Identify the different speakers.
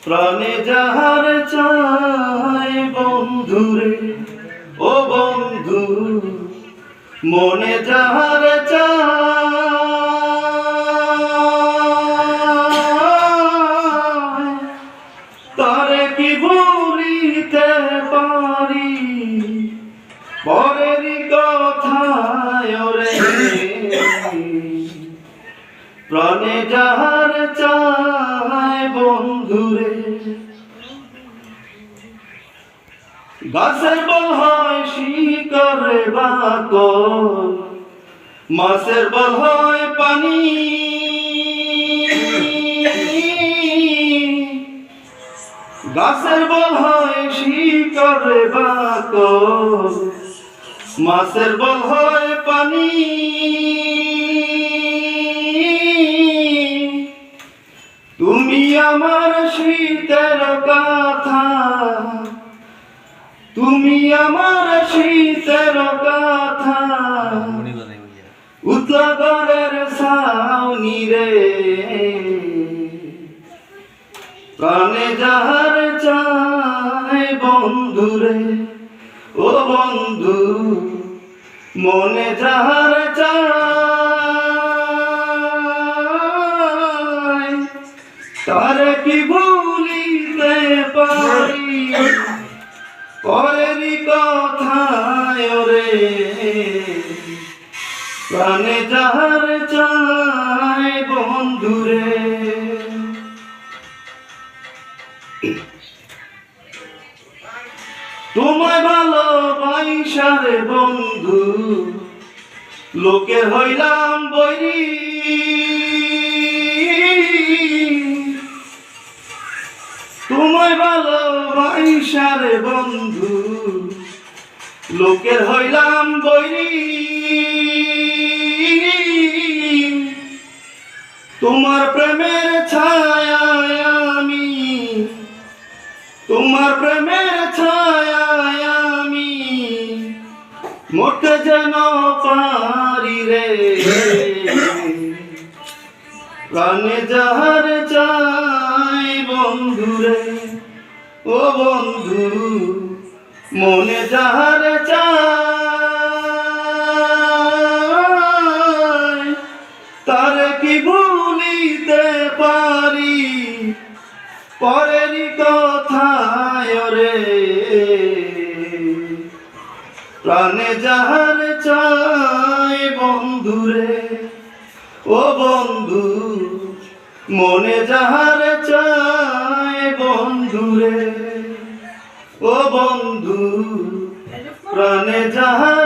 Speaker 1: প্রাণে যাহার চায় বন্ধুরে ও বন্ধু, মনে যাহার চায় তারে কি ভুলিতে পারি, পরেরই কথায় রে প্রাণে যাহার চায় বন্ধুরে। গাছের বল হয় শিকড়ে বাকল, মাছের বল হয় পানি, গাছের বল হয় শিকড়ে বাকল, মাছের বল হয় পানি। তুমি আমার শীতের কথা, তুমি আমার শীতের কথা, উতলাগড়ের ছাউনি রে প্রাণে যাহার চায় বন্ধুরে ও বন্ধু, মনে যাহার চায় তারে কি ভুলিতে পারি, পরেরই কথায় রে প্রাণে যাহার চায় বন্ধুরে। তোমায় ভালোবাসা রে বন্ধু, লোকের হইলাম বৈরী, তোমায় ভালোবাসা রে বন্ধু, লোকের হইলাম বৈরী। তোমার প্রেমের ছায়ায় আমি, তোমার প্রেমের ছায়ায় আমি মরতে যেন পারি রে প্রাণে যাহার চায় বন্ধুরে ও বন্ধু, মনে যাহার চায় তারে কি ভুলিতে পারি, পরেরই কথায় রে প্রাণে যাহার চায় বন্ধুরে ও বন্ধু, মনে যাহার চায় বন্ধুরে ও বন্ধু, প্রাণে যাহার